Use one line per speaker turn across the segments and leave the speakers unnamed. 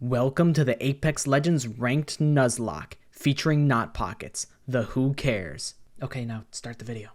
Welcome to the Apex Legends Ranked Nuzlocke, featuring Knot Pockets, the Who Cares. Okay, now start the video.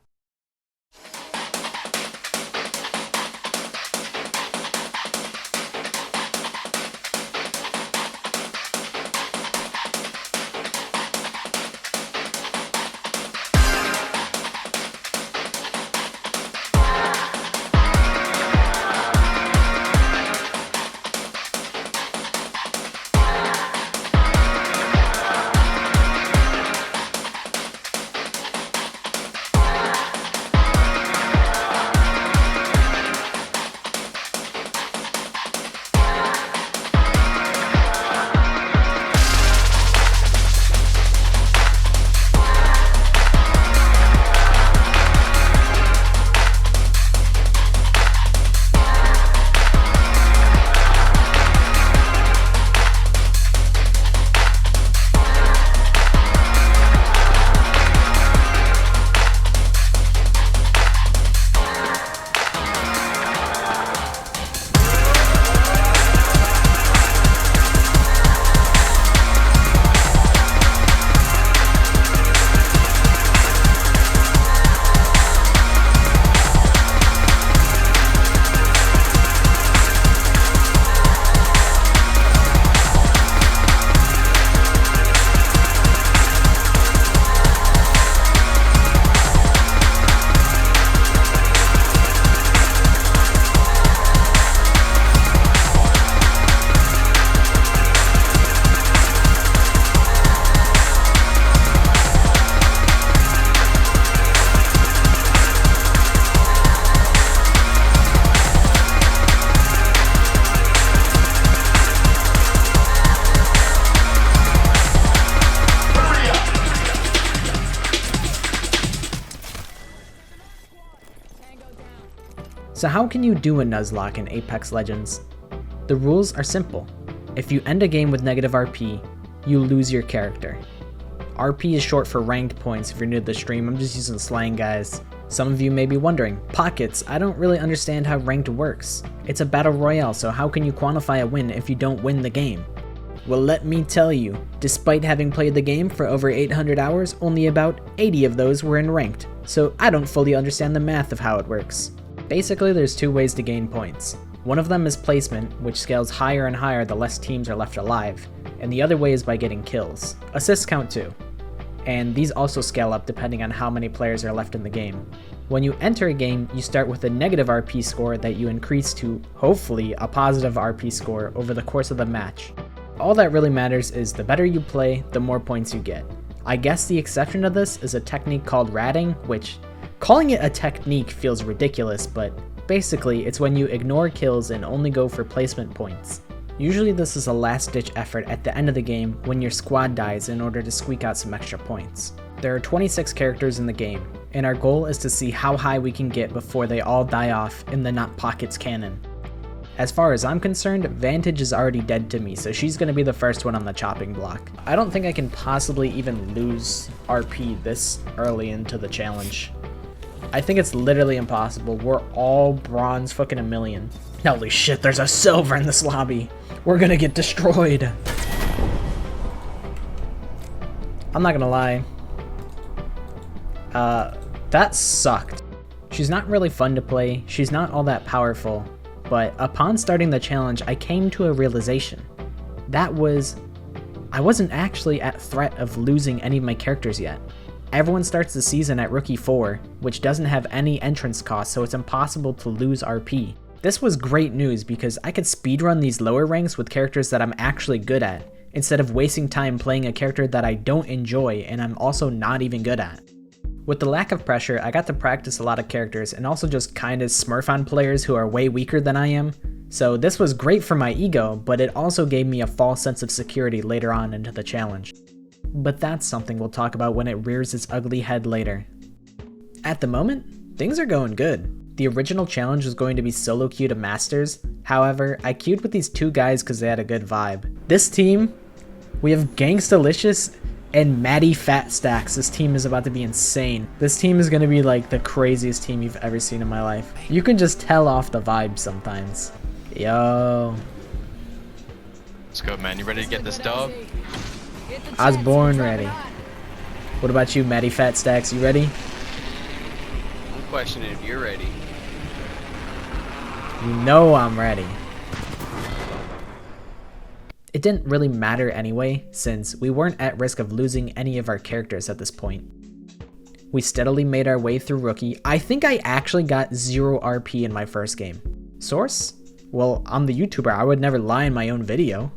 So how can you do a Nuzlocke in Apex Legends? The rules are simple. If you end a game with negative RP, you lose your character. RP is short for ranked points. If you're new to the stream, I'm just using slang, guys. Some of you may be wondering, Pockets, I don't really understand how ranked works. It's a battle royale, so how can you quantify a win if you don't win the game? Well, let me tell you, despite having played the game for over 800 hours, only about 80 of those were in ranked, so I don't fully understand the math of how it works. Basically, there's two ways to gain points. One of them is placement, which scales higher and higher the less teams are left alive, and the other way is by getting kills. Assists count too, and these also scale up depending on how many players are left in the game. When you enter a game, you start with a negative RP score that you increase to, hopefully, a positive RP score over the course of the match. All that really matters is the better you play, the more points you get. I guess the exception to this is a technique called ratting, which calling it a technique feels ridiculous, but basically it's when you ignore kills and only go for placement points. Usually this is a last-ditch effort at the end of the game when your squad dies in order to squeak out some extra points. There are 26 characters in the game, and our goal is to see how high we can get before they all die off in the Knot Pockets canon. As far as I'm concerned, Vantage is already dead to me, so she's going to be the first one on the chopping block. I don't think I can possibly even lose RP this early into the challenge. I think it's literally impossible. We're all bronze fucking a million. Holy shit, there's a silver in this lobby. We're gonna get destroyed. I'm not gonna lie. That sucked. She's not really fun to play. She's not all that powerful. But upon starting the challenge, I came to a realization. I wasn't actually at threat of losing any of my characters yet. Everyone starts the season at Rookie 4, which doesn't have any entrance cost, so it's impossible to lose RP. This was great news because I could speedrun these lower ranks with characters that I'm actually good at, instead of wasting time playing a character that I don't enjoy and I'm also not even good at. With the lack of pressure, I got to practice a lot of characters and also just kinda smurf on players who are way weaker than I am. So this was great for my ego, but it also gave me a false sense of security later on into the challenge. But that's something we'll talk about when it rears its ugly head later. At the moment, things are going good. The original challenge was going to be solo queue to Masters, however, I queued with these two guys because they had a good vibe. This team, we have Gangstalicious and Maddie Fat Stacks. This team is about to be insane. This team is going to be like the craziest team you've ever seen in my life. You can just tell off the vibe sometimes. Yo.
Let's go, man. You ready to get this dub?
I was born ready. What about you, Matty Fat Stacks? You ready?
I'm questioning if you're ready.
You know I'm ready. It didn't really matter anyway, since we weren't at risk of losing any of our characters at this point. We steadily made our way through Rookie. I think I actually got 0 RP in my first game. Source? Well, I'm the YouTuber, I would never lie in my own video.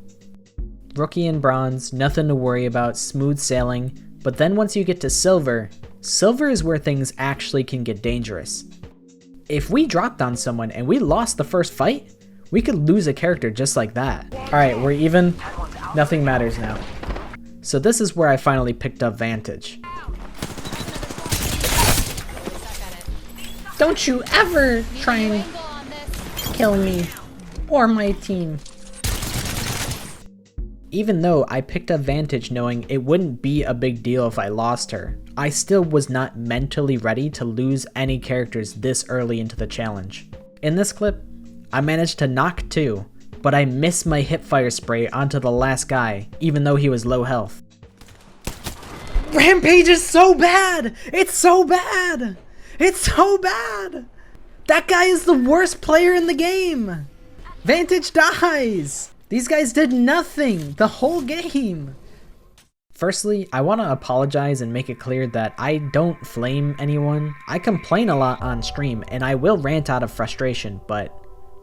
Rookie and Bronze, nothing to worry about, smooth sailing, but then once you get to Silver, Silver is where things actually can get dangerous. If we dropped on someone and we lost the first fight, we could lose a character just like that. Alright, we're even. Nothing matters now. So this is where I finally picked up Vantage. Don't you ever try and kill me or my team. Even though I picked up Vantage knowing it wouldn't be a big deal if I lost her, I still was not mentally ready to lose any characters this early into the challenge. In this clip, I managed to knock 2, but I missed my hipfire spray onto the last guy, even though he was low health. Rampage is so bad! It's so bad! It's so bad! That guy is the worst player in the game! Vantage dies! These guys did nothing the whole game! Firstly, I want to apologize and make it clear that I don't flame anyone. I complain a lot on stream, and I will rant out of frustration, but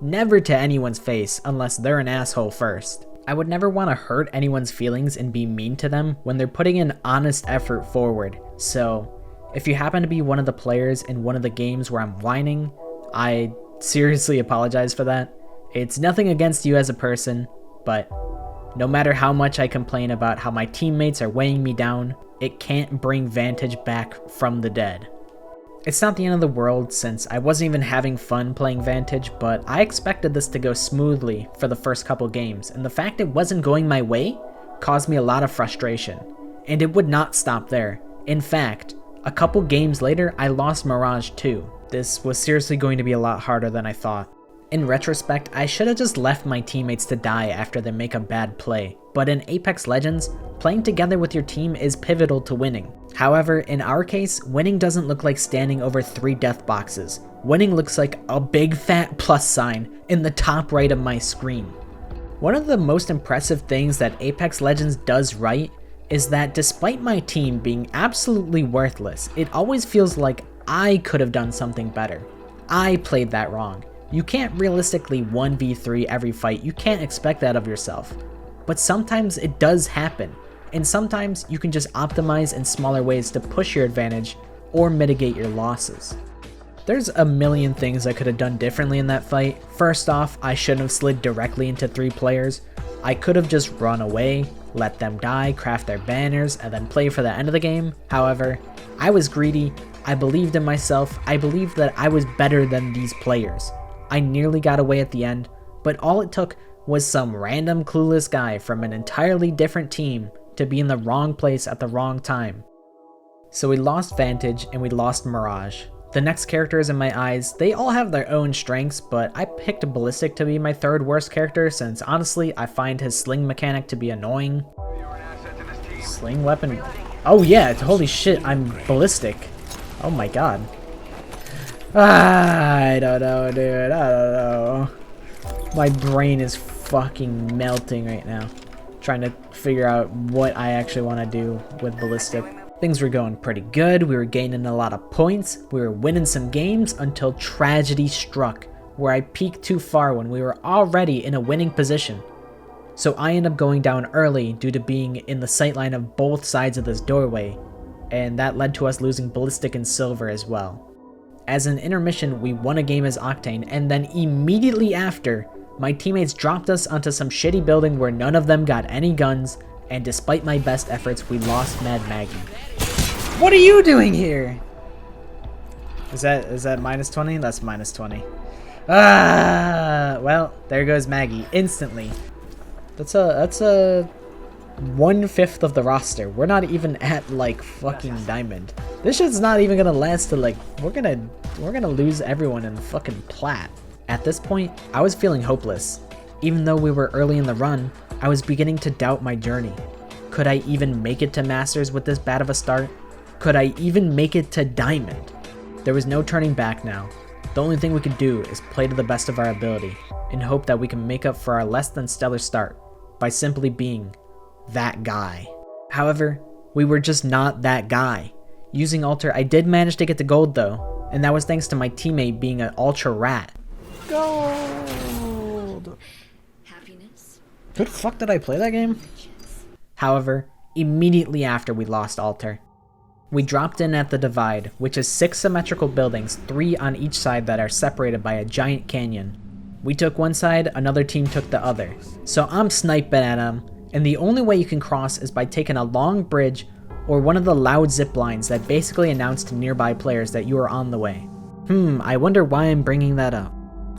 never to anyone's face unless they're an asshole first. I would never want to hurt anyone's feelings and be mean to them when they're putting an honest effort forward. So, if you happen to be one of the players in one of the games where I'm whining, I seriously apologize for that. It's nothing against you as a person, but no matter how much I complain about how my teammates are weighing me down, it can't bring Vantage back from the dead. It's not the end of the world since I wasn't even having fun playing Vantage, but I expected this to go smoothly for the first couple games, and the fact it wasn't going my way caused me a lot of frustration. And it would not stop there. In fact, a couple games later, I lost Mirage too. This was seriously going to be a lot harder than I thought. In retrospect, I should have just left my teammates to die after they make a bad play, but in Apex Legends, playing together with your team is pivotal to winning. However, in our case, winning doesn't look like standing over 3 death boxes. Winning looks like a big fat plus sign in the top right of my screen. One of the most impressive things that Apex Legends does right is that despite my team being absolutely worthless, it always feels like I could have done something better. I played that wrong. You can't realistically 1v3 every fight, you can't expect that of yourself. But sometimes it does happen, and sometimes you can just optimize in smaller ways to push your advantage or mitigate your losses. There's a million things I could have done differently in that fight. First off, I shouldn't have slid directly into 3 players. I could have just run away, let them die, craft their banners, and then play for the end of the game. However, I was greedy, I believed in myself, I believed that I was better than these players. I nearly got away at the end, but all it took was some random clueless guy from an entirely different team to be in the wrong place at the wrong time. So we lost Vantage and we lost Mirage. The next characters in my eyes, they all have their own strengths, but I picked Ballistic to be my 3rd worst character since honestly I find his sling mechanic to be annoying. Sling weapon. Oh yeah, holy shit, I'm Ballistic. Oh my god. I don't know, dude. I don't know. My brain is fucking melting right now, trying to figure out what I actually want to do with Ballistic. Things were going pretty good, we were gaining a lot of points, we were winning some games until tragedy struck, where I peaked too far when we were already in a winning position. So I ended up going down early due to being in the sightline of both sides of this doorway, and that led to us losing Ballistic and Silver as well. As an intermission, we won a game as Octane, and then immediately after, my teammates dropped us onto some shitty building where none of them got any guns, and despite my best efforts, we lost Mad Maggie. What are you doing here? Is that minus 20? That's minus 20. Ah, well, there goes Maggie instantly. That's a 1/5 of the roster. We're not even at like fucking diamond. This shit's not even gonna last to like we're gonna lose everyone in fucking plat. At this point, I was feeling hopeless. Even though we were early in the run, I was beginning to doubt my journey. Could I even make it to Masters with this bad of a start? Could I even make it to Diamond? There was no turning back now. The only thing we could do is play to the best of our ability and hope that we can make up for our less than stellar start by simply being that guy. However, we were just not that guy. Using Alter, I did manage to get to gold though, and that was thanks to my teammate being an ultra rat. Gold!
Happiness.
Who the fuck did I play that game? However, immediately after we lost Alter, we dropped in at the Divide, which is 6 symmetrical buildings, 3 on each side that are separated by a giant canyon. We took one side, another team took the other. So I'm sniping at them, and the only way you can cross is by taking a long bridge or one of the loud zip lines that basically announce to nearby players that you are on the way. I wonder why I'm bringing that up.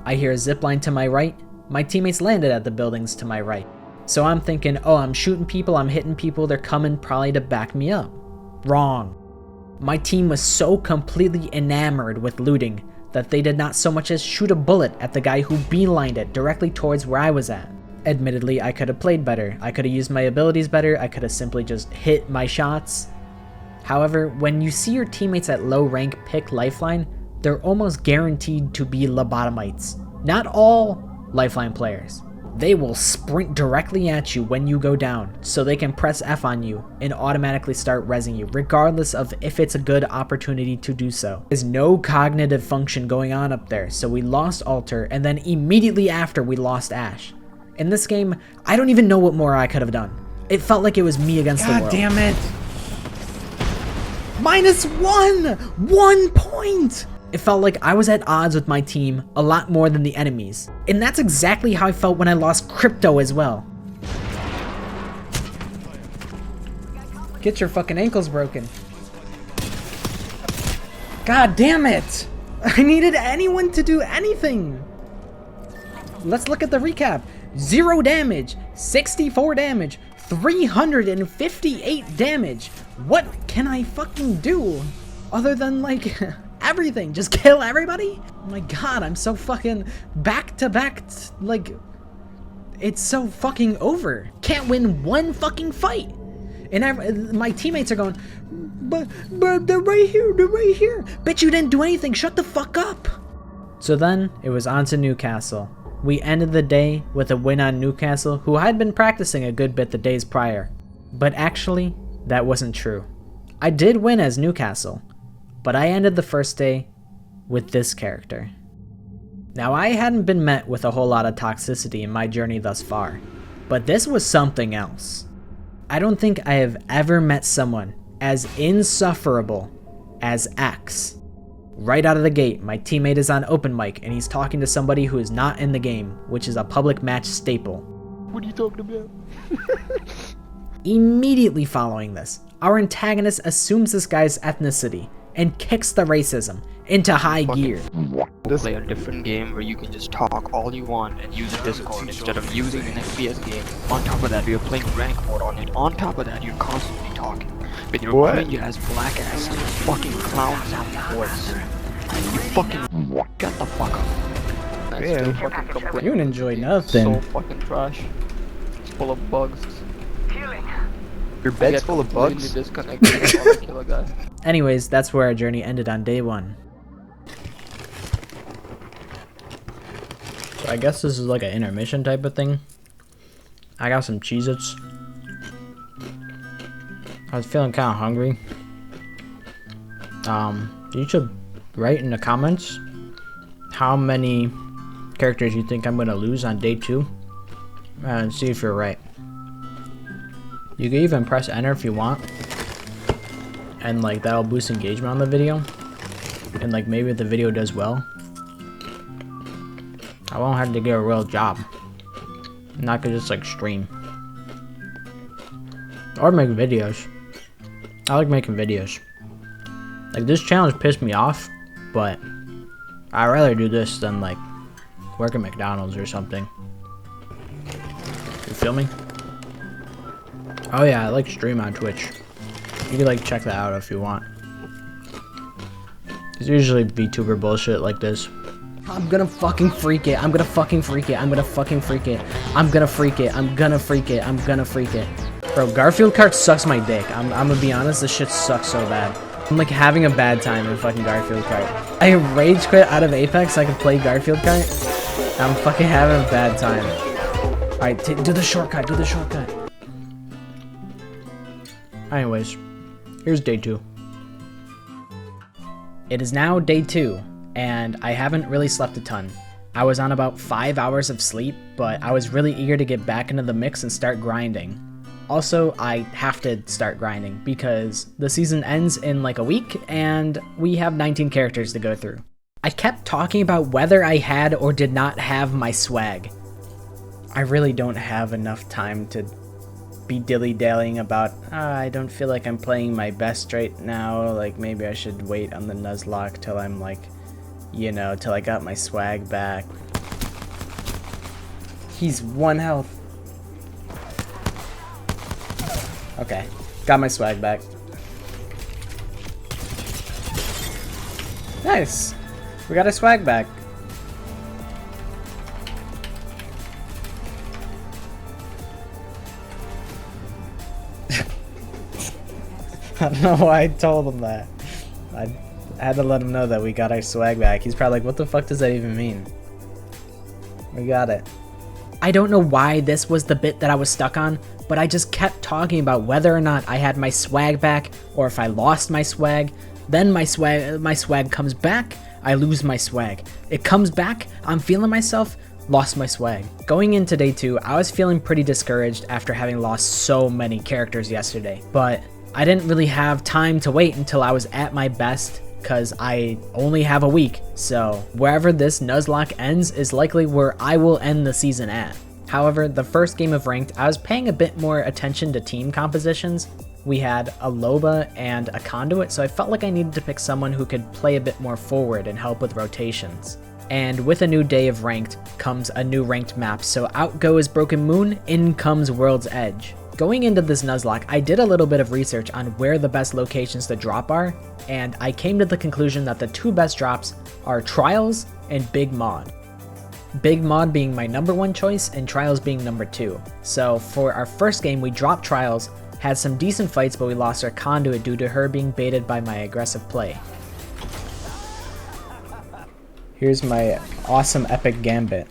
I hear a zip line to my right. My teammates landed at the buildings to my right. So I'm thinking, oh, I'm shooting people, I'm hitting people, they're coming probably to back me up. Wrong. My team was so completely enamored with looting that they did not so much as shoot a bullet at the guy who beelined it directly towards where I was at. Admittedly, I could have played better, I could have used my abilities better, I could have simply just hit my shots. However, when you see your teammates at low rank pick Lifeline, they're almost guaranteed to be lobotomites. Not all Lifeline players. They will sprint directly at you when you go down, so they can press F on you and automatically start rezzing you, regardless of if it's a good opportunity to do so. There's no cognitive function going on up there, so we lost Alter, and then immediately after we lost Ash. In this game, I don't even know what more I could have done. It felt like it was me against the world.
God damn it!
-1! 1 point! It felt like I was at odds with my team a lot more than the enemies. And that's exactly how I felt when I lost Crypto as well. Get your fucking ankles broken. God damn it! I needed anyone to do anything! Let's look at the recap. 0 damage, 64 damage, 358 damage. What can I fucking do? Other than like... everything, just kill everybody? Oh my god, I'm so fucking back to back, like, it's so fucking over. Can't win one fucking fight. And my teammates are going, but they're right here, they're right here. Bitch, you didn't do anything, shut the fuck up. So then, it was on to Newcastle. We ended the day with a win on Newcastle, who had been practicing a good bit the days prior. But actually, that wasn't true. I did win as Newcastle, but I ended the first day with this character. Now, I hadn't been met with a whole lot of toxicity in my journey thus far, but this was something else. I don't think I have ever met someone as insufferable as X. Right out of the gate, my teammate is on open mic and he's talking to somebody who is not in the game, which is a public match staple.
What are you talking about?
Immediately following this, our antagonist assumes this guy's ethnicity and kicks the racism into high gear.
Play a different game where you can just talk all you want and use a Discord instead of using an FPS game. On top of that, you're playing rank mode on it. On top of that, you're constantly talking with your cringe ass black ass fucking clown sounding voice. You fucking get the fuck up. That's
Yeah.
still fucking complaining.
You didn't enjoy nothing.
So fucking trash. It's full of bugs.
Your bed's full of bugs?
Disconnected. I wanna kill a guy.
Anyways, that's where our journey ended on day 1. So I guess this is like an intermission type of thing. I got some Cheez-Its. I was feeling kind of hungry. You should write in the comments how many characters you think I'm gonna lose on day 2 and see if you're right. You can even press enter if you want, and like that'll boost engagement on the video, and like maybe if the video does well, I won't have to get a real job, and I could just like stream or make videos. I like making videos. Like this challenge pissed me off, but I'd rather do this than like work at McDonald's or something. You feel me? Oh yeah, I like stream on Twitch. You can like check that out if you want. It's usually VTuber bullshit like this. I'm gonna fucking freak it. I'm gonna fucking freak it. I'm gonna fucking freak it. I'm gonna freak it. I'm gonna freak it. I'm gonna freak it. Bro, Garfield Kart sucks my dick. I'm gonna be honest, this shit sucks so bad. I'm like having a bad time in fucking Garfield Kart. I rage quit out of Apex so I could play Garfield Kart. I'm fucking having a bad time. Alright, do the shortcut, do the shortcut. Anyways, here's day 2. It is now day 2, and I haven't really slept a ton. I was on about 5 hours of sleep, but I was really eager to get back into the mix and start grinding. Also, I have to start grinding because the season ends in like a week and we have 19 characters to go through. I kept talking about whether I had or did not have my swag. I really don't have enough time to be dilly-dallying about, I don't feel like I'm playing my best right now, like maybe I should wait on the Nuzlocke till I'm like, you know, till I got my swag back. He's 1 health. Okay, got my swag back. Nice! We got our swag back. I don't know why I told him that. I had to let him know that we got our swag back. He's probably like, what the fuck does that even mean? We got it. I don't know why this was the bit that I was stuck on, but I just kept talking about whether or not I had my swag back or if I lost my swag. Then my swag comes back, I lose my swag. It comes back, I'm feeling myself, lost my swag. Going into day 2, I was feeling pretty discouraged after having lost so many characters yesterday, but I didn't really have time to wait until I was at my best because I only have a week, so wherever this Nuzlocke ends is likely where I will end the season at. However, the first game of Ranked, I was paying a bit more attention to team compositions. We had a Loba and a Conduit, so I felt like I needed to pick someone who could play a bit more forward and help with rotations. And with a new day of Ranked comes a new Ranked map, so out goes Broken Moon, in comes World's Edge. Going into this Nuzlocke, I did a little bit of research on where the best locations to drop are, and I came to the conclusion that the 2 best drops are Trials and Big Mod. Big Mod being my number 1 choice and Trials being number 2. So for our first game, we dropped Trials, had some decent fights, but we lost our Conduit due to her being baited by my aggressive play. Here's my awesome epic gambit.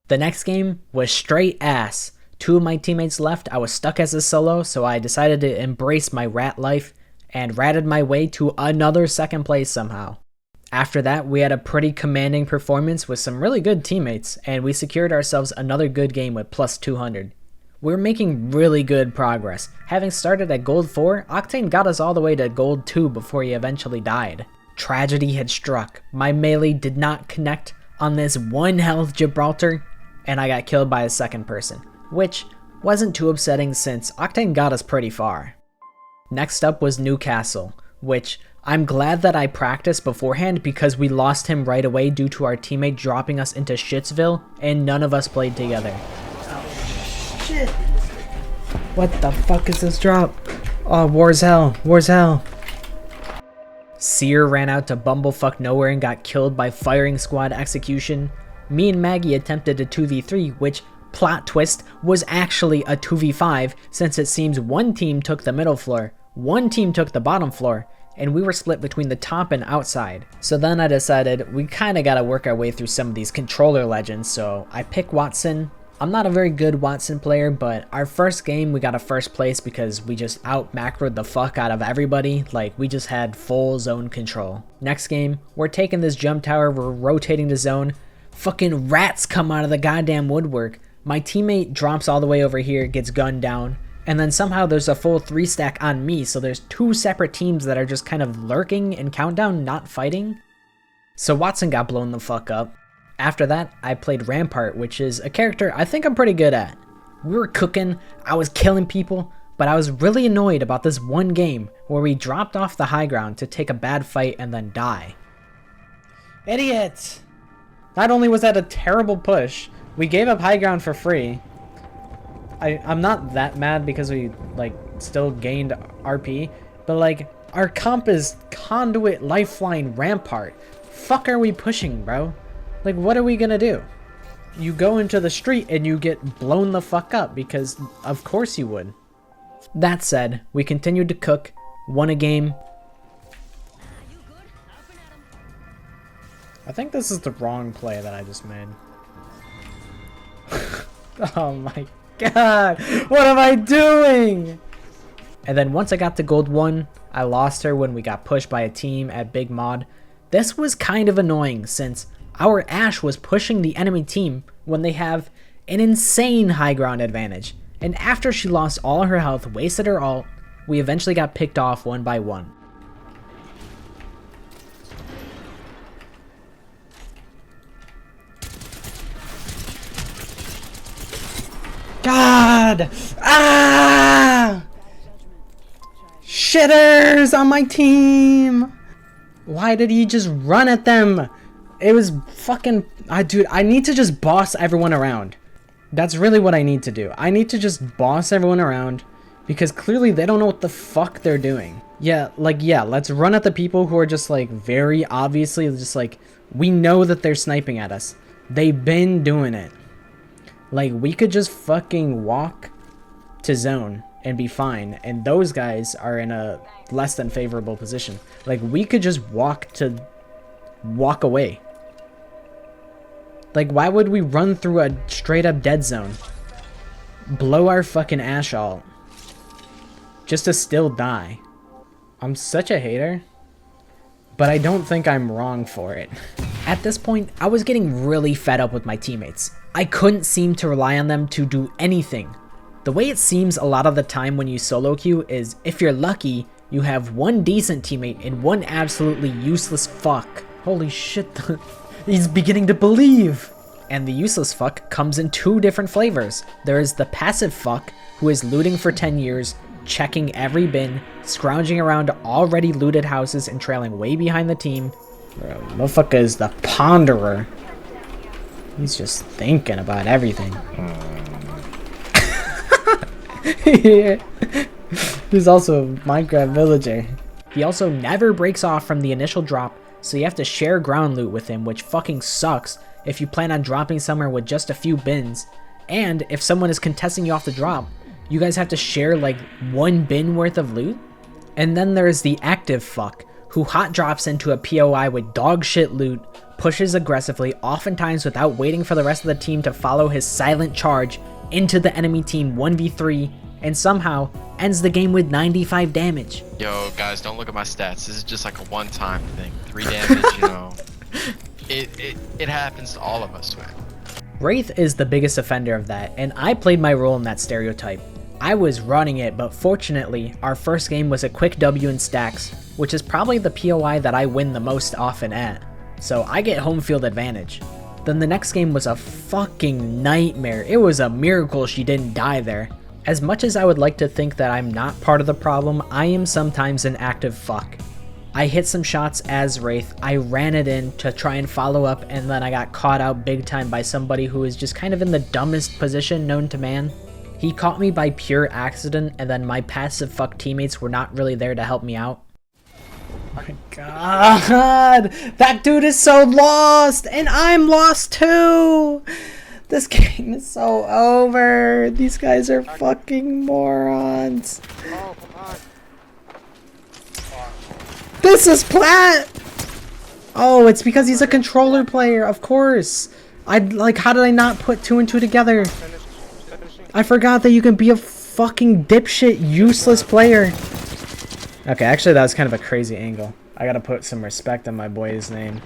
The next game was straight ass. 2 of my teammates left, I was stuck as a solo, so I decided to embrace my rat life and ratted my way to another 2nd place somehow. After that, we had a pretty commanding performance with some really good teammates, and we secured ourselves another good game with plus 200. We're making really good progress. Having started at gold 4, Octane got us all the way to gold 2 before he eventually died. Tragedy had struck. My melee did not connect on this 1 health Gibraltar, and I got killed by a 2nd person, which wasn't too upsetting since Octane got us pretty far. Next up was Newcastle, which I'm glad that I practiced beforehand because we lost him right away due to our teammate dropping us into Shitsville and none of us played together. Oh, shit. What the fuck is this drop? Oh, war's hell, war's hell. Seer ran out to bumblefuck nowhere and got killed by firing squad execution. Me and Maggie attempted a 2v3, which, plot twist, was actually a 2v5 since it seems one team took the middle floor, one team took the bottom floor, and we were split between the top and outside. So then I decided we kinda gotta work our way through some of these controller legends, so I picked Wattson. I'm not a very good Wattson player, but our first game we got a 1st place because we just out-macroed the fuck out of everybody, like we just had full zone control. Next game, we're taking this jump tower, we're rotating the zone, fucking rats come out of the goddamn woodwork. My teammate drops all the way over here, gets gunned down, and then somehow there's a full 3 stack on me, so there's 2 separate teams that are just kind of lurking in Countdown, not fighting. So Wattson got blown the fuck up. After that, I played Rampart, which is a character I think I'm pretty good at. We were cooking, I was killing people, but I was really annoyed about this one game where we dropped off the high ground to take a bad fight and then die. Idiots! Not only was that a terrible push, we gave up high ground for free. I'm not that mad because we, like, still gained RP, but, like, Our comp is Conduit, Lifeline, Rampart. Fuck are we pushing, bro? Like, what are we gonna do? You go into the street and you get blown the fuck up because of course you would. That said, we continued to cook, won a game. I think this is the wrong play that I just made. Oh my god, what am I doing? And then once I got to gold 1, I lost her when we got pushed by a team at Big Mod. This was kind of annoying since our Ashe was pushing the enemy team when they have an insane high ground advantage. And after she lost all her health, wasted her ult, we eventually got picked off one by one. God! Ah! Shitters on my team! Why did he just run at them? It was fucking... dude, I need to just boss everyone around. That's really what I need to do. I need to just boss everyone around because clearly they don't know what the fuck they're doing. Yeah, let's run at the people who are just like very obviously just like, we know that they're sniping at us. They've been doing it. Like, we could just fucking walk to zone and be fine, and those guys are in a less than favorable position. Like, we could just walk away. Like, why would we run through a straight up dead zone? Blow our fucking Ashe ult just to still die. I'm such a hater, but I don't think I'm wrong for it. At this point, I was getting really fed up with my teammates. I couldn't seem to rely on them to do anything. The way it seems a lot of the time when you solo queue is, if you're lucky, you have one decent teammate and one absolutely useless fuck. Holy shit, he's beginning to believe! And the useless fuck comes in 2 different flavors. There is the passive fuck, who is looting for 10 years, checking every bin, scrounging around already looted houses and trailing way behind the team. Bro, motherfucker is the ponderer. He's just thinking about everything. He's also a Minecraft villager. He also never breaks off from the initial drop, so you have to share ground loot with him, which fucking sucks if you plan on dropping somewhere with just a few bins. And if someone is contesting you off the drop, you guys have to share like 1 bin worth of loot. And then there's the active fuck, who hot drops into a POI with dog shit loot, pushes aggressively, oftentimes without waiting for the rest of the team to follow his silent charge into the enemy team 1v3, and somehow ends the game with 95 damage.
Yo, guys, don't look at my stats. This is just like a one-time thing. 3 damage, you know. It happens to all of us, man.
Wraith is the biggest offender of that, and I played my role in that stereotype. I was running it, but fortunately, our first game was a quick W in stacks, which is probably the POI that I win the most often at. So I get home field advantage. Then the next game was a fucking nightmare. It was a miracle she didn't die there. As much as I would like to think that I'm not part of the problem, I am sometimes an active fuck. I hit some shots as Wraith, I ran it in to try and follow up, and then I got caught out big time by somebody who is just kind of in the dumbest position known to man. He caught me by pure accident, and then my passive fuck teammates were not really there to help me out. Oh my god, that dude is so lost, and I'm lost too. This game is so over. These guys are fucking morons. This is Plat. Oh, it's because he's a controller player, of course. How did I not put 2 and 2 together? I forgot that you can be a fucking dipshit, useless player. Okay, actually that was kind of a crazy angle. I gotta put some respect on my boy's name.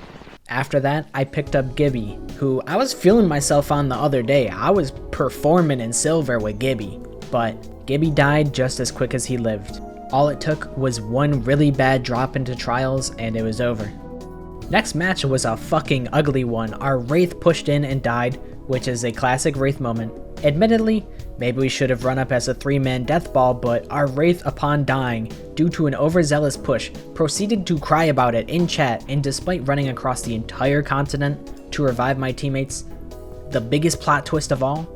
After that, I picked up Gibby, who I was feeling myself on the other day. I was performing in silver with Gibby, but Gibby died just as quick as he lived. All it took was 1 really bad drop into trials and it was over. Next match was a fucking ugly one. Our Wraith pushed in and died, which is a classic Wraith moment. Admittedly, maybe we should have run up as a 3-man death ball, but our Wraith, upon dying, due to an overzealous push, proceeded to cry about it in chat, and despite running across the entire continent to revive my teammates, the biggest plot twist of all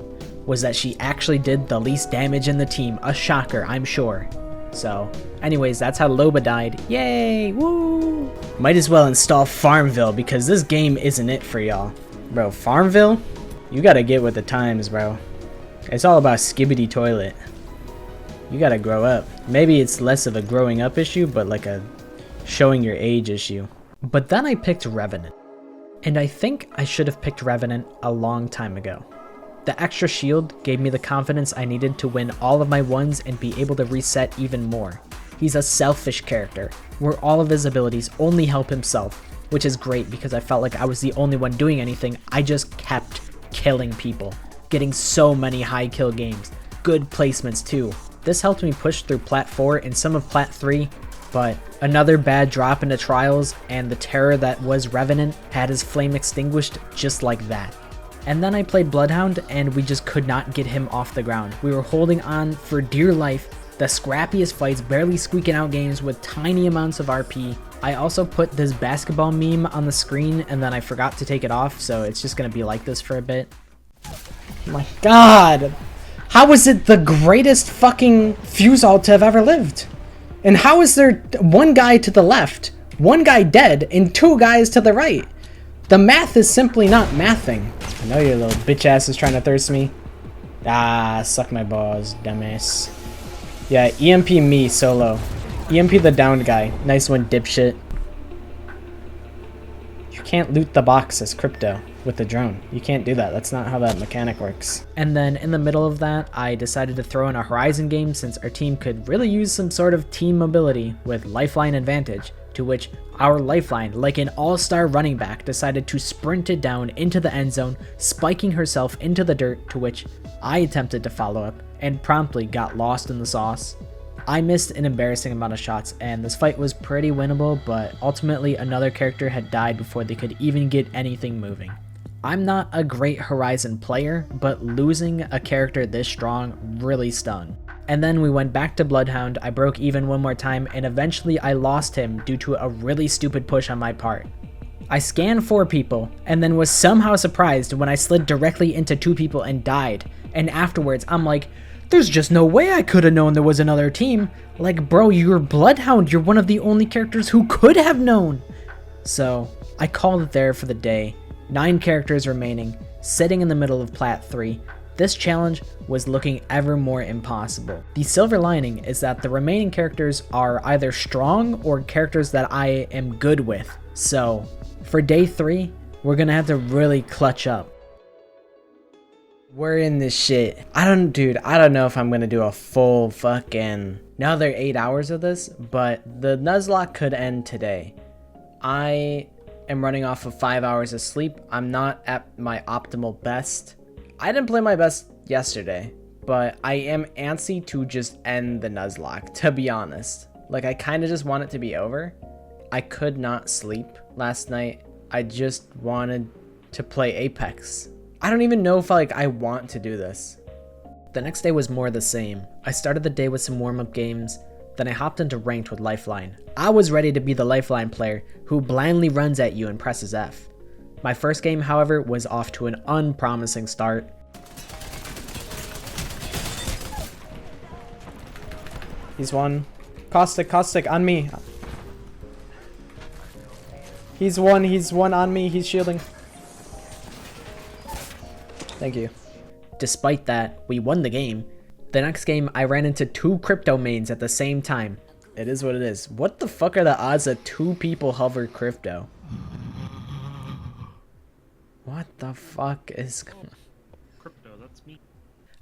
was that she actually did the least damage in the team, a shocker, I'm sure. So, anyways, that's how Loba died. Yay! Woo! Might as well install Farmville because this game isn't it for y'all. Bro, Farmville? You gotta get with the times, bro. It's all about skibbity toilet. You gotta grow up. Maybe it's less of a growing up issue, but like a showing your age issue. But then I picked Revenant. And I think I should have picked Revenant a long time ago. The extra shield gave me the confidence I needed to win all of my ones and be able to reset even more. He's a selfish character, where all of his abilities only help himself, which is great because I felt like I was the only one doing anything. I just kept killing people, getting so many high kill games, good placements too. This helped me push through Plat 4 and some of Plat 3, but another bad drop into Trials and the terror that was Revenant had his flame extinguished just like that. And then I played Bloodhound and we just could not get him off the ground. We were holding on for dear life, the scrappiest fights, barely squeaking out games with tiny amounts of RP. I also put this basketball meme on the screen and then I forgot to take it off, so it's just gonna be like this for a bit. Oh my god! How is it the greatest fucking fuse ult to have ever lived? And how is there one guy to the left, one guy dead, and two guys to the right? The math is simply not mathing. I know your little bitch ass is trying to thirst me. Ah, suck my balls, dumbass. Yeah, EMP me solo. EMP the downed guy. Nice one, dipshit. You can't loot the box as crypto with the drone. You can't do that. That's not how that mechanic works. And then in the middle of that, I decided to throw in a Horizon game since our team could really use some sort of team mobility with lifeline advantage, to which our lifeline, like an all-star running back, decided to sprint it down into the end zone, spiking herself into the dirt, to which I attempted to follow up and promptly got lost in the sauce. I missed an embarrassing amount of shots and this fight was pretty winnable, but ultimately another character had died before they could even get anything moving. I'm not a great Horizon player, but losing a character this strong really stung. And then we went back to Bloodhound, I broke even one more time, and eventually I lost him due to a really stupid push on my part. I scanned 4 people, and then was somehow surprised when I slid directly into 2 people and died. And afterwards, I'm like, there's just no way I could have known there was another team. Like, bro, you're Bloodhound, you're one of the only characters who could have known. So, I called it there for the day. 9 characters remaining, sitting in the middle of Plat 3. This challenge was looking ever more impossible. The silver lining is that the remaining characters are either strong or characters that I am good with. So, for day 3, we're gonna have to really clutch up. We're in this shit. I don't know if I'm gonna do a full fucking another 8 hours of this, but the Nuzlocke could end today. I am running off of 5 hours of sleep. I'm not at my optimal best. I didn't play my best yesterday, but I am antsy to just end the Nuzlocke, to be honest. Like, I kind of just want it to be over. I could not sleep last night. I just wanted to play Apex. I don't even know if I want to do this. The next day was more the same. I started the day with some warm-up games, then I hopped into ranked with Lifeline. I was ready to be the Lifeline player who blindly runs at you and presses F. My first game, however, was off to an unpromising start. He's one. Caustic, on me. He's one on me, he's shielding. Thank you. Despite that, we won the game. The next game, I ran into 2 crypto mains at the same time. It is what it is. What the fuck are the odds that 2 people hover crypto? What the fuck is...
Crypto, that's me.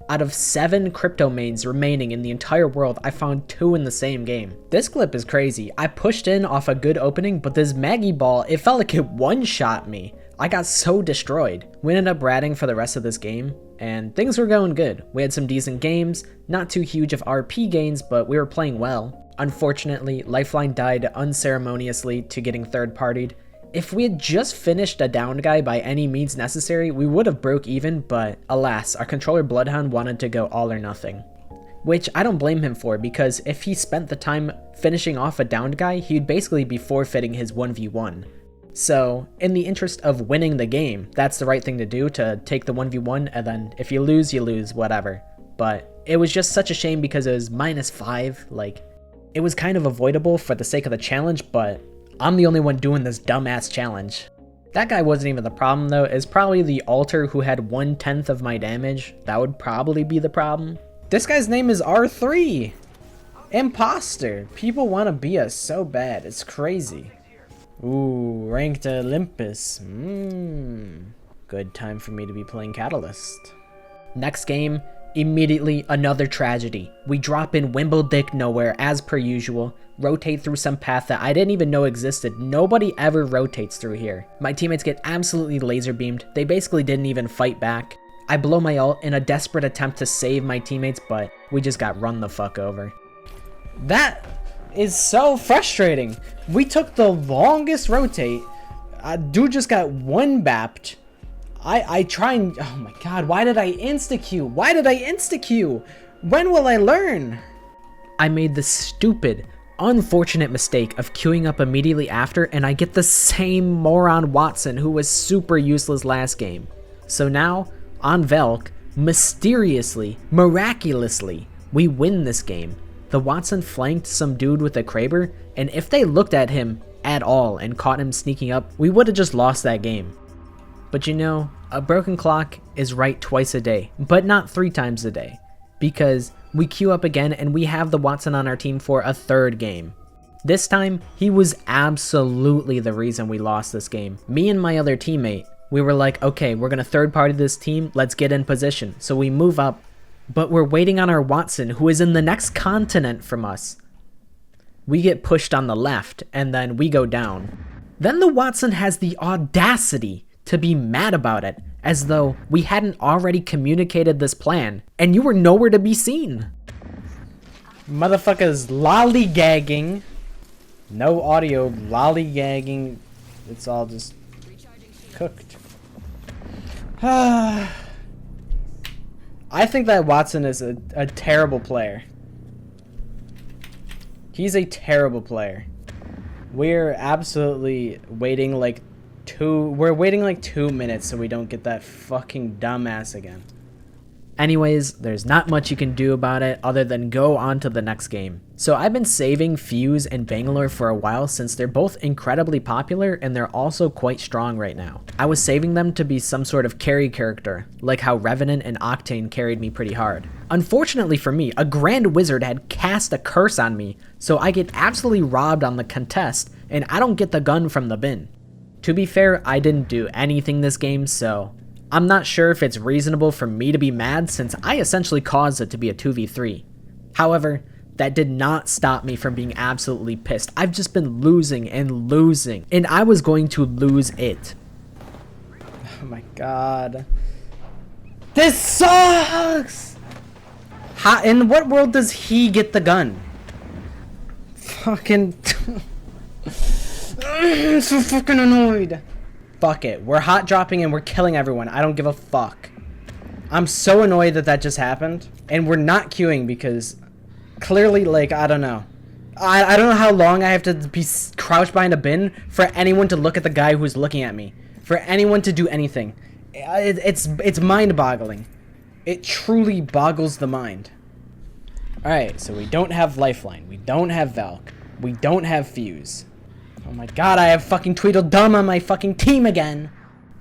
Out of 7 crypto mains remaining in the entire world, I found 2 in the same game. This clip is crazy. I pushed in off a good opening, but this Maggie ball, it felt like it one-shot me. I got so destroyed. We ended up ratting for the rest of this game, and things were going good. We had some decent games, not too huge of RP gains, but we were playing well. Unfortunately, Lifeline died unceremoniously to getting third-partied. If we had just finished a downed guy by any means necessary, we would have broke even, but alas, our controller Bloodhound wanted to go all or nothing. Which I don't blame him for, because if he spent the time finishing off a downed guy, he'd basically be forfeiting his 1v1. So, in the interest of winning the game, that's the right thing to do, to take the 1v1, and then if you lose, whatever. But it was just such a shame because it was -5, like, It was kind of avoidable for the sake of the challenge, but I'm the only one doing this dumbass challenge. That guy wasn't even the problem though. It's probably the altar who had 1/10 of my damage. That would probably be the problem. This guy's name is R3. Imposter. People want to be us so bad. It's crazy. Ooh, ranked Olympus. Good time for me to be playing Catalyst. Next game, immediately another tragedy. We drop in Wimbledick nowhere as per usual, rotate through some path that I didn't even know existed. Nobody ever rotates through here. My teammates get absolutely laser beamed. They basically didn't even fight back. I blow my ult in a desperate attempt to save my teammates, but we just got run the fuck over. That is so frustrating. We took the longest rotate. Dude just got one bapped. I try and, oh my god, why did I insta-Q? Why did I insta-Q? When will I learn? I made the stupid, unfortunate mistake of queuing up immediately after, and I get the same moron Watson who was super useless last game. So now, on Falke, mysteriously, miraculously, we win this game. The Watson flanked some dude with a Kraber, and if they looked at him at all and caught him sneaking up, we would have just lost that game. But you know, a broken clock is right twice a day, but not 3 times a day, because we queue up again and we have the Watson on our team for a 3rd game. This time, he was absolutely the reason we lost this game. Me and my other teammate, we were like, okay, we're gonna 3rd party this team, let's get in position. So we move up, but we're waiting on our Watson, who is in the next continent from us. We get pushed on the left, and then we go down. Then the Watson has the audacity to be mad about it, as though we hadn't already communicated this plan, and you were nowhere to be seen. Motherfuckers lollygagging. No audio, lollygagging. It's all just cooked. I think that Watson is a terrible player. He's a terrible player. We're absolutely waiting like 2 minutes so we don't get that fucking dumbass again. Anyways, there's not much you can do about it other than go on to the next game. So I've been saving Fuse and Bangalore for a while since they're both incredibly popular and they're also quite strong right now. I was saving them to be some sort of carry character, like how Revenant and Octane carried me pretty hard. Unfortunately for me, a Grand Wizard had cast a curse on me, so I get absolutely robbed on the contest and I don't get the gun from the bin. To be fair, I didn't do anything this game, so I'm not sure if it's reasonable for me to be mad since I essentially caused it to be a 2v3. However, that did not stop me from being absolutely pissed. I've just been losing and losing, and I was going to lose it. Oh my god. This sucks! How, in what world does he get the gun? Fucking... I'm so fucking annoyed. Fuck it. We're hot dropping and we're killing everyone. I don't give a fuck. I'm so annoyed that that just happened. And we're not queuing because clearly, like, I don't know. I don't know how long I have to be crouched behind a bin for anyone to look at the guy who's looking at me. For anyone to do anything. It's mind-boggling. It truly boggles the mind. Alright, so we don't have Lifeline. We don't have Falke. We don't have Fuse. Oh my god, I have fucking Tweedledum on my fucking team again!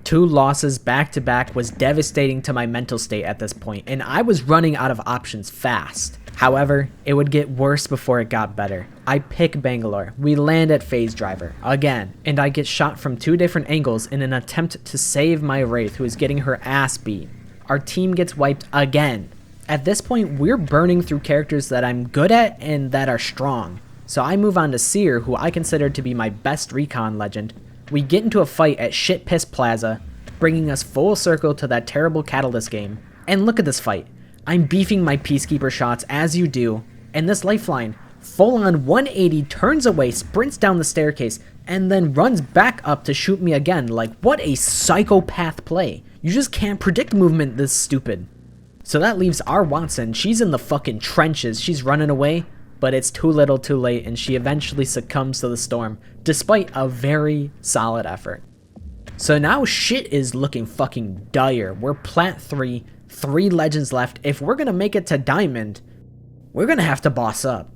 2 losses back to back was devastating to my mental state at this point, and I was running out of options fast. However, it would get worse before it got better. I pick Bangalore, we land at Phase Driver, again, and I get shot from 2 different angles in an attempt to save my Wraith who is getting her ass beat. Our team gets wiped again. At this point, we're burning through characters that I'm good at and that are strong. So I move on to Seer, who I consider to be my best recon legend. We get into a fight at Shit Piss Plaza, bringing us full circle to that terrible Catalyst game. And look at this fight. I'm beefing my Peacekeeper shots as you do, and this Lifeline, full on 180, turns away, sprints down the staircase, and then runs back up to shoot me again. Like, what a psychopath play. You just can't predict movement this stupid. So that leaves our Watson. She's in the fucking trenches. She's running away. But it's too little too late and she eventually succumbs to the storm, despite a very solid effort. So now shit is looking fucking dire. We're plat 3, 3 legends left. If we're gonna make it to Diamond, we're gonna have to boss up.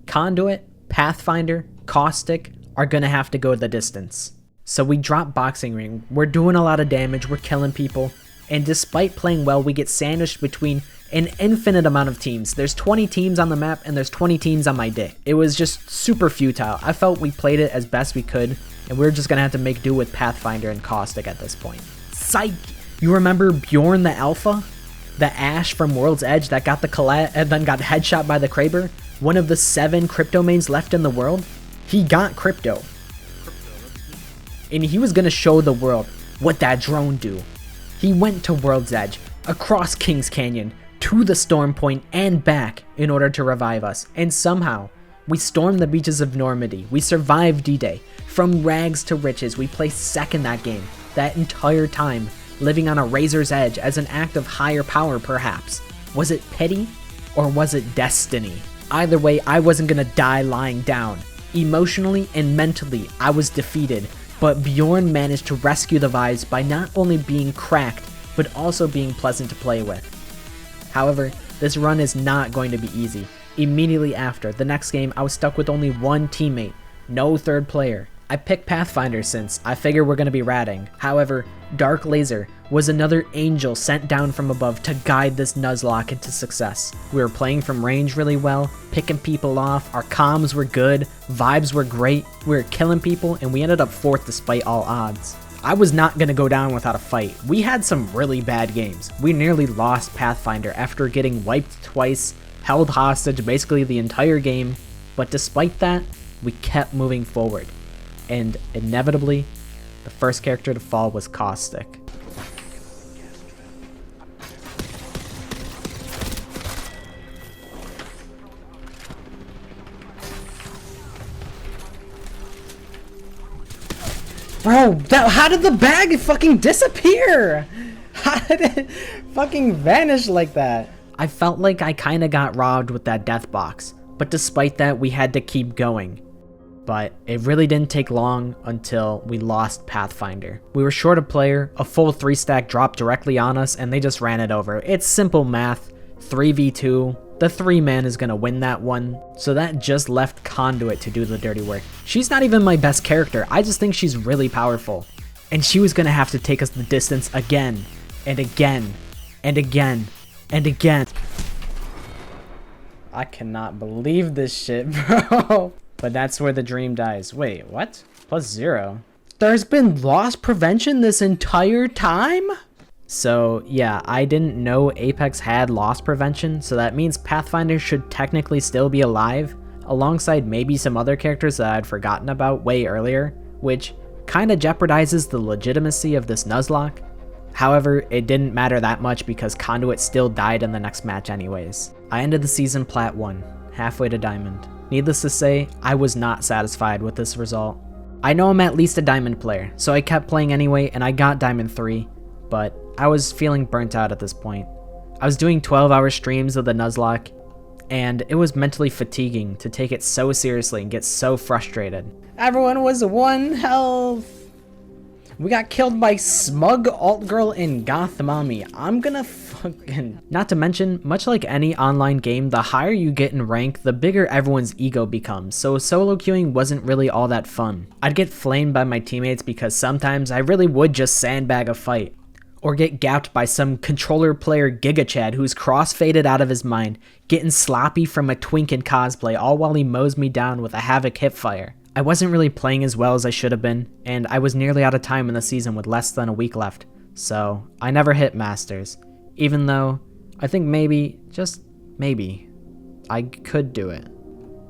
Conduit, Pathfinder, Caustic are gonna have to go the distance. So we drop Boxing Ring, we're doing a lot of damage, we're killing people, and despite playing well, we get sandwiched between an infinite amount of teams. There's 20 teams on the map and there's 20 teams on my dick. It was just super futile. I felt we played it as best we could, and we were just gonna have to make do with Pathfinder and Caustic at this point. Psych! You remember Bjorn the Alpha? The Ash from World's Edge that got the collat and then got headshot by the Kraber? One of the 7 crypto mains left in the world? He got crypto. And he was gonna show the world what that drone do. He went to World's Edge, across Kings Canyon, to the Storm Point and back in order to revive us. And somehow, we stormed the beaches of Normandy. We survived D-Day. From rags to riches, we placed second that game. That entire time, living on a razor's edge as an act of higher power perhaps. Was it pity? Or was it destiny? Either way, I wasn't gonna die lying down. Emotionally and mentally, I was defeated. But Bjorn managed to rescue the vibes by not only being cracked, but also being pleasant to play with. However, this run is not going to be easy. Immediately after, the next game, I was stuck with only one teammate, no third player. I picked Pathfinder since I figure we're going to be ratting. However, Dark Laser was another angel sent down from above to guide this Nuzlocke into success. We were playing from range really well, picking people off, our comms were good, vibes were great, we were killing people, and we ended up 4th despite all odds. I was not going to go down without a fight. We had some really bad games. We nearly lost Pathfinder after getting wiped twice, held hostage basically the entire game, but despite that, we kept moving forward. And inevitably, the first character to fall was Caustic. Bro, how did the bag fucking disappear? How did it fucking vanish like that? I felt like I kinda got robbed with that death box, but despite that, we had to keep going. But it really didn't take long until we lost Pathfinder. We were short a player, a full 3-stack dropped directly on us, and they just ran it over. It's simple math, 3v2, the 3-man is gonna win that one, so that just left Conduit to do the dirty work. She's not even my best character, I just think she's really powerful. And she was gonna have to take us the distance again, and again, and again, and again. I cannot believe this shit, bro. But that's where the dream dies. Wait, what? +0. There's been loss prevention this entire time? So yeah, I didn't know Apex had loss prevention, so that means Pathfinder should technically still be alive, alongside maybe some other characters that I'd forgotten about way earlier, which kinda jeopardizes the legitimacy of this Nuzlocke. However, it didn't matter that much because Conduit still died in the next match anyways. I ended the season Plat 1, halfway to Diamond. Needless to say, I was not satisfied with this result. I know I'm at least a Diamond player, so I kept playing anyway and I got Diamond 3, but I was feeling burnt out at this point. I was doing 12-hour streams of the Nuzlocke, and it was mentally fatiguing to take it so seriously and get so frustrated. Everyone was 1 health! We got killed by Smug Alt Girl and Goth Mommy. I'm gonna fucking... Not to mention, much like any online game, the higher you get in rank, the bigger everyone's ego becomes, so solo queuing wasn't really all that fun. I'd get flamed by my teammates because sometimes I really would just sandbag a fight. Or get gapped by some controller player Giga Chad who's cross-faded out of his mind, getting sloppy from a twink in cosplay, all while he mows me down with a Havoc hipfire. I wasn't really playing as well as I should have been, and I was nearly out of time in the season with less than a week left, so I never hit Masters, even though I think maybe, just maybe, I could do it.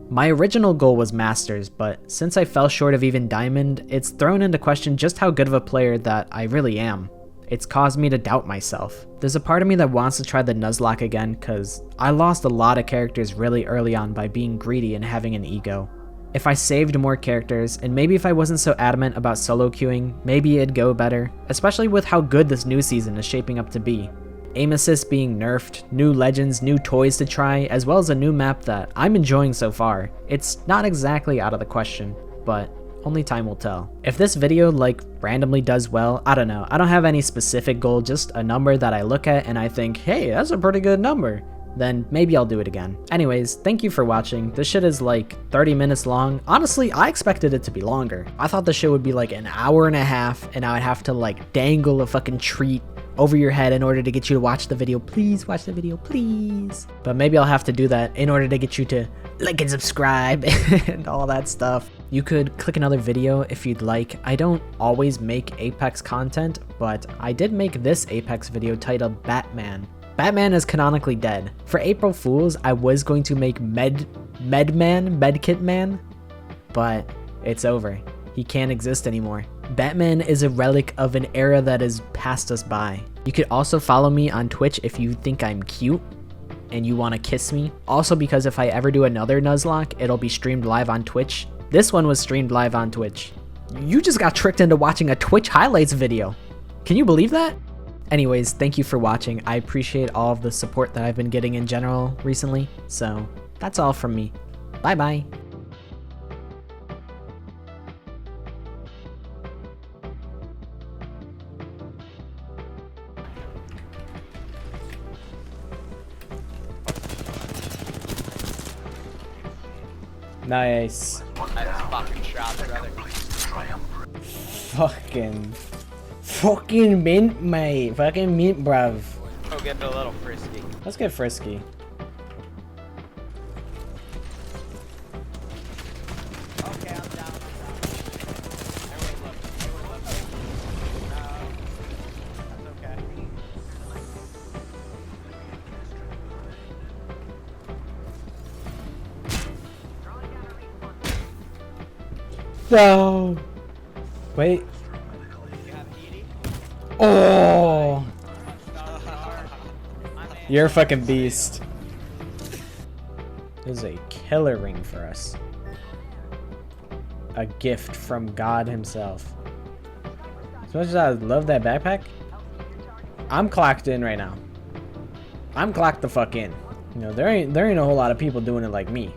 My original goal was Masters, but since I fell short of even Diamond, it's thrown into question just how good of a player that I really am. It's caused me to doubt myself. There's a part of me that wants to try the Nuzlocke again, cause I lost a lot of characters really early on by being greedy and having an ego. If I saved more characters, and maybe if I wasn't so adamant about solo queuing, maybe it'd go better, especially with how good this new season is shaping up to be. Aim assist being nerfed, new legends, new toys to try, as well as a new map that I'm enjoying so far. It's not exactly out of the question, but only time will tell. If this video randomly does well, I don't know. I don't have any specific goal, just a number that I look at and I think, hey, that's a pretty good number. then maybe I'll do it again. Anyways, thank you for watching. This shit is like 30 minutes long. Honestly, I expected it to be longer. I thought the shit would be like an hour and a half, and I would have to like dangle a fucking treat over your head in order to get you to watch the video. Please watch the video, please. But maybe I'll have to do that in order to get you to like and subscribe and all that stuff. You could click another video if you'd like. I don't always make Apex content, but I did make this Apex video titled Batman. Batman is canonically dead. For April Fools, I was going to make Medkit Man, but it's over. He can't exist anymore. Batman is a relic of an era that has passed us by. You could also follow me on Twitch if you think I'm cute and you want to kiss me. Also, because if I ever do another Nuzlocke, it'll be streamed live on Twitch. This one was streamed live on Twitch. You just got tricked into watching a Twitch highlights video. Can you believe that? Anyways, thank you for watching. I appreciate all of the support that I've been getting in general recently. So that's all from me. Bye bye. Nice.
That's fucking shots, brother.
Fucking mint, mate. Fucking mint, bruv.
Go get a little frisky.
Let's get frisky.
Okay, I'm down. Everyone look. That's okay.
No. Wait.
You have Edie?
Oh. You're a fucking beast. This is a killer ring for us. A gift from God himself. As much as I love that backpack, I'm clocked in right now. I'm clocked the fuck in. You know, there ain't a whole lot of people doing it like me.